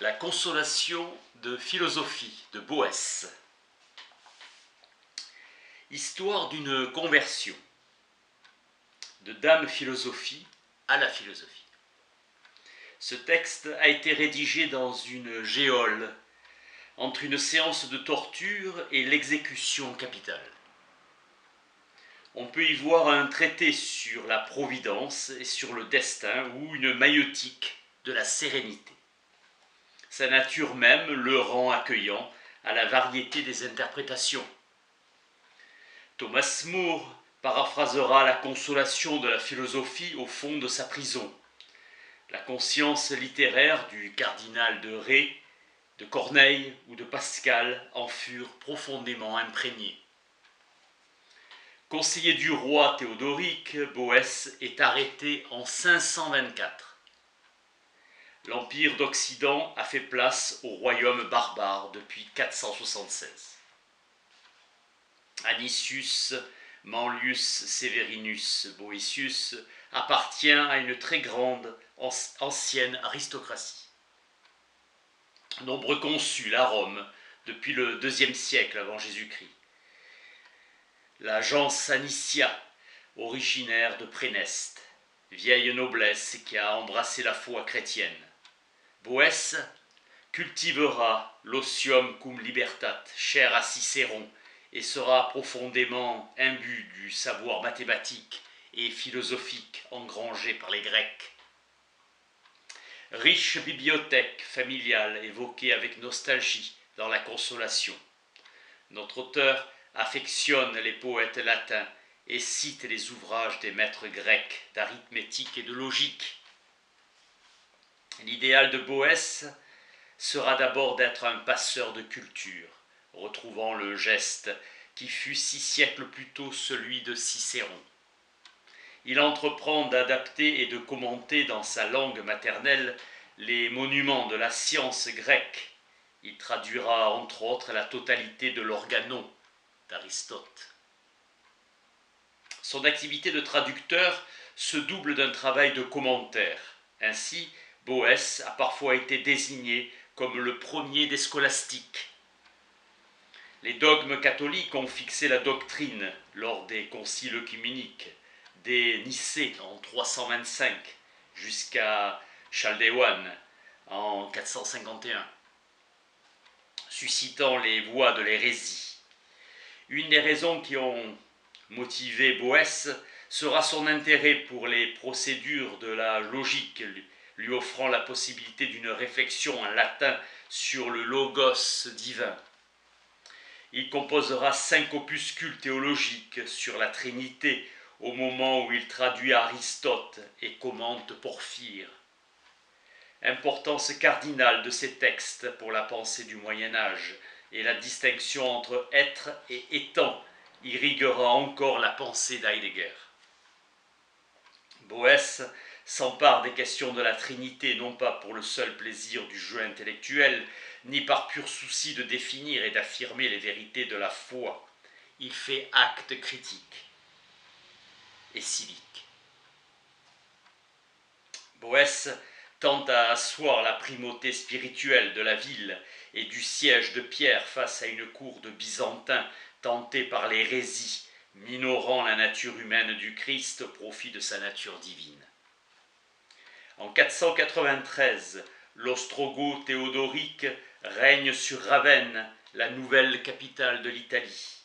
La consolation de philosophie de Boès. Histoire d'une conversion de Dame Philosophie à la philosophie. Ce texte a été rédigé dans une geôle entre une séance de torture et l'exécution capitale. On peut y voir un traité sur la providence et sur le destin ou une maïeutique de la sérénité. Sa nature même le rend accueillant à la variété des interprétations. Thomas More paraphrasera la consolation de la philosophie au fond de sa prison. La conscience littéraire du cardinal de Ré, de Corneille ou de Pascal en furent profondément imprégnés. Conseiller du roi Théodoric, Boès est arrêté en 524. L'Empire d'Occident a fait place au royaume barbare depuis 476. Anicius Manlius Severinus Boëtius appartient à une très grande ancienne aristocratie. Nombreux consuls à Rome depuis le IIe siècle avant Jésus-Christ. La gens Anicia, originaire de Préneste, vieille noblesse qui a embrassé la foi chrétienne. Boès cultivera l'otium cum libertat, cher à Cicéron, et sera profondément imbu du savoir mathématique et philosophique engrangé par les Grecs. Riche bibliothèque familiale évoquée avec nostalgie dans la Consolation. Notre auteur affectionne les poètes latins et cite les ouvrages des maîtres grecs d'arithmétique et de logique. L'idéal de Boès sera d'abord d'être un passeur de culture, retrouvant le geste qui fut 6 siècles plus tôt celui de Cicéron. Il entreprend d'adapter et de commenter dans sa langue maternelle les monuments de la science grecque. Il traduira entre autres la totalité de l'Organon d'Aristote. Son activité de traducteur se double d'un travail de commentaire. Ainsi, Boès a parfois été désigné comme le premier des scolastiques. Les dogmes catholiques ont fixé la doctrine lors des conciles œcuméniques, dès Nicée en 325 jusqu'à Chaldéoine en 451, suscitant les voix de l'hérésie. Une des raisons qui ont motivé Boès sera son intérêt pour les procédures de la logique, lui offrant la possibilité d'une réflexion en latin sur le logos divin. Il composera 5 opuscules théologiques sur la Trinité au moment où il traduit Aristote et commente Porphyre. Importance cardinale de ces textes pour la pensée du Moyen-Âge et la distinction entre être et étant irriguera encore la pensée d'Heidegger. Boès s'empare des questions de la Trinité non pas pour le seul plaisir du jeu intellectuel, ni par pur souci de définir et d'affirmer les vérités de la foi. Il fait acte critique et civique. Boès tente à asseoir la primauté spirituelle de la ville et du siège de Pierre face à une cour de Byzantins tentée par l'hérésie, minorant la nature humaine du Christ au profit de sa nature divine. En 493, l'Ostrogoth Théodoric règne sur Ravenne, la nouvelle capitale de l'Italie.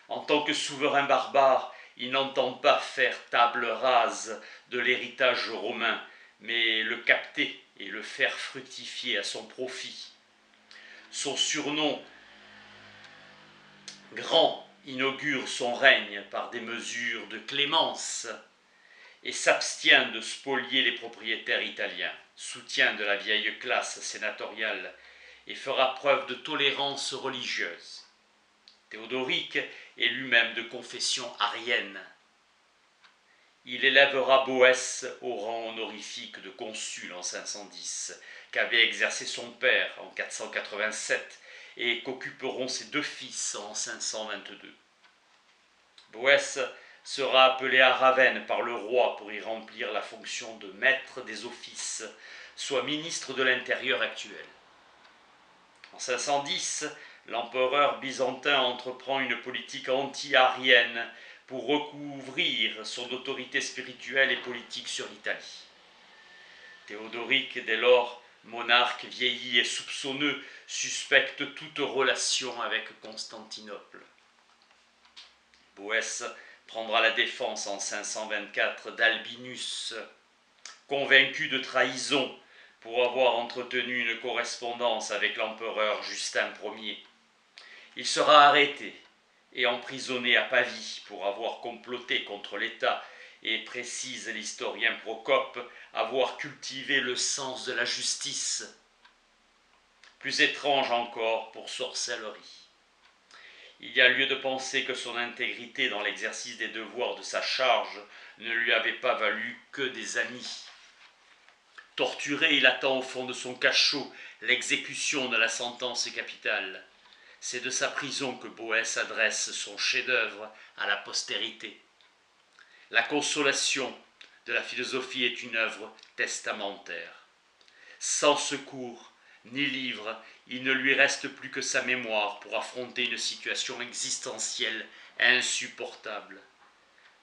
En tant que souverain barbare, il n'entend pas faire table rase de l'héritage romain, mais le capter et le faire fructifier à son profit. Son surnom grand inaugure son règne par des mesures de clémence et s'abstient de spolier les propriétaires italiens, soutien de la vieille classe sénatoriale et fera preuve de tolérance religieuse. Théodoric est lui-même de confession arienne. Il élèvera Boès au rang honorifique de consul en 510, qu'avait exercé son père en 487 et qu'occuperont ses 2 fils en 522. Boès sera appelé à Ravenne par le roi pour y remplir la fonction de maître des offices, soit ministre de l'Intérieur actuel. En 510, l'empereur byzantin entreprend une politique anti-arienne pour recouvrir son autorité spirituelle et politique sur l'Italie. Théodoric, dès lors monarque vieilli et soupçonneux, suspecte toute relation avec Constantinople. Boès prendra la défense en 524 d'Albinus, convaincu de trahison pour avoir entretenu une correspondance avec l'empereur Justin Ier. Il sera arrêté et emprisonné à Pavie pour avoir comploté contre l'État et, précise l'historien Procope, avoir cultivé le sens de la justice. Plus étrange encore, pour sorcellerie. Il y a lieu de penser que son intégrité dans l'exercice des devoirs de sa charge ne lui avait pas valu que des amis. Torturé, il attend au fond de son cachot l'exécution de la sentence capitale. C'est de sa prison que Boès adresse son chef-d'œuvre à la postérité. La consolation de la philosophie est une œuvre testamentaire. Sans secours ni livre, il ne lui reste plus que sa mémoire pour affronter une situation existentielle insupportable.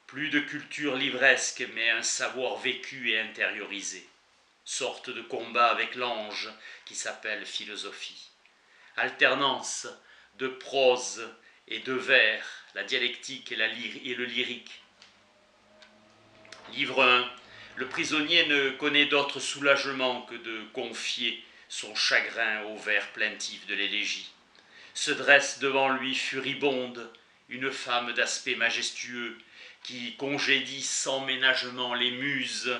Plus de culture livresque, mais un savoir vécu et intériorisé. Sorte de combat avec l'ange qui s'appelle philosophie. Alternance de prose et de vers, la dialectique et le lyrique. Livre 1. Le prisonnier ne connaît d'autre soulagement que de confier son chagrin aux vers plaintifs de l'élégie. Se dresse devant lui furibonde une femme d'aspect majestueux qui congédie sans ménagement les muses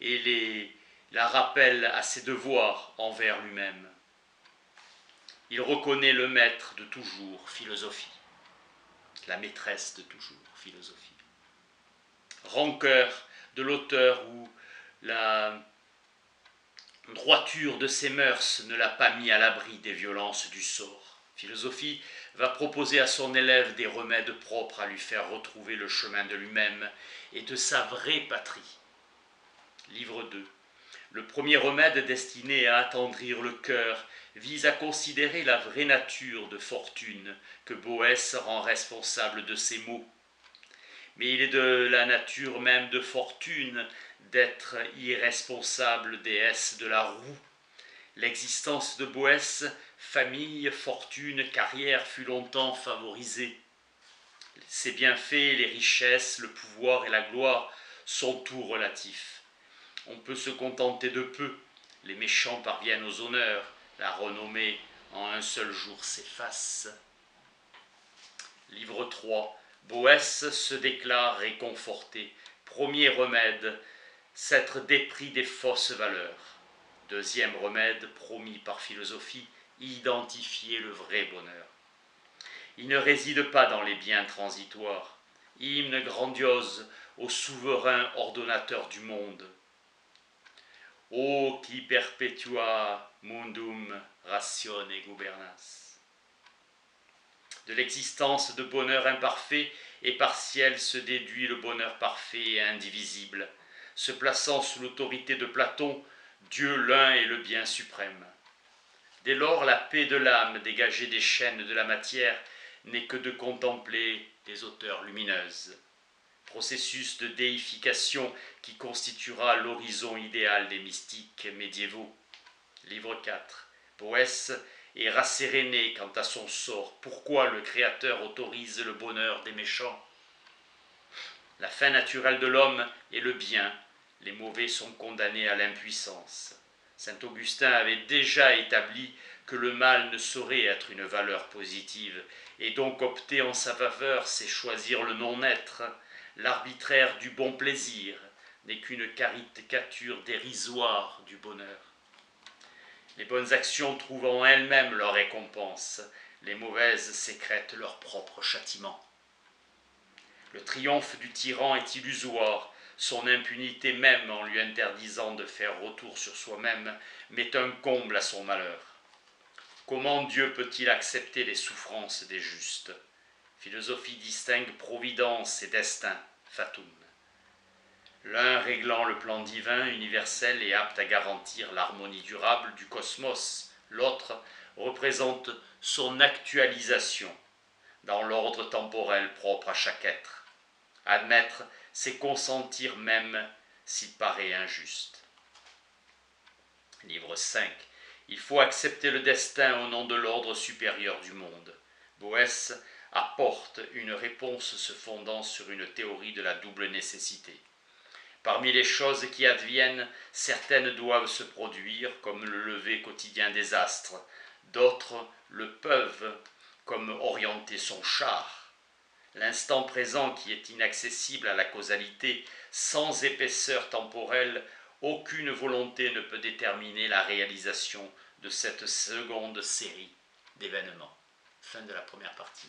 et la rappelle à ses devoirs envers lui-même. Il reconnaît le maître de toujours, philosophie, la maîtresse de toujours, philosophie. Rancœur de l'auteur où la droiture de ses mœurs ne l'a pas mis à l'abri des violences du sort. Philosophie va proposer à son élève des remèdes propres à lui faire retrouver le chemin de lui-même et de sa vraie patrie. Livre 2. Le premier remède destiné à attendrir le cœur vise à considérer la vraie nature de fortune que Boès rend responsable de ses maux. Mais il est de la nature même de fortune d'être irresponsable déesse de la roue. L'existence de Boès, famille, fortune, carrière fut longtemps favorisée. Ses bienfaits, les richesses, le pouvoir et la gloire sont tout relatifs. On peut se contenter de peu, les méchants parviennent aux honneurs, la renommée en un seul jour s'efface. Livre 3. Boès se déclare réconforté. Premier remède, s'être dépris des fausses valeurs. Deuxième remède, promis par philosophie, identifier le vrai bonheur. Il ne réside pas dans les biens transitoires. Hymne grandiose au souverain ordonnateur du monde. Ô qui perpetua mundum ratione gubernas. De l'existence de bonheur imparfait et partiel se déduit le bonheur parfait et indivisible. Se plaçant sous l'autorité de Platon, Dieu l'un est le bien suprême. Dès lors, la paix de l'âme dégagée des chaînes de la matière n'est que de contempler les hauteurs lumineuses. Processus de déification qui constituera l'horizon idéal des mystiques médiévaux. Livre 4. Boès est rasséréné quant à son sort. Pourquoi le Créateur autorise le bonheur des méchants? La fin naturelle de l'homme est le bien. Les mauvais sont condamnés à l'impuissance. Saint Augustin avait déjà établi que le mal ne saurait être une valeur positive, et donc opter en sa faveur, c'est choisir le non-être. L'arbitraire du bon plaisir n'est qu'une caricature dérisoire du bonheur. Les bonnes actions trouvent en elles-mêmes leur récompense, les mauvaises sécrètent leur propre châtiment. Le triomphe du tyran est illusoire, son impunité même en lui interdisant de faire retour sur soi-même met un comble à son malheur. Comment Dieu peut-il accepter les souffrances des justes? Philosophie distingue providence et destin, fatum. l'un réglant le plan divin, universel et apte à garantir l'harmonie durable du cosmos, l'autre représente son actualisation dans l'ordre temporel propre à chaque être. Admettre, c'est consentir même s'il paraît injuste. Livre 5. Il faut accepter le destin au nom de l'ordre supérieur du monde. Boès apporte une réponse se fondant sur une théorie de la double nécessité. Parmi les choses qui adviennent, certaines doivent se produire, comme le lever quotidien des astres. D'autres le peuvent, comme orienter son char. L'instant présent qui est inaccessible à la causalité, sans épaisseur temporelle, aucune volonté ne peut déterminer la réalisation de cette seconde série d'événements. Fin de la première partie.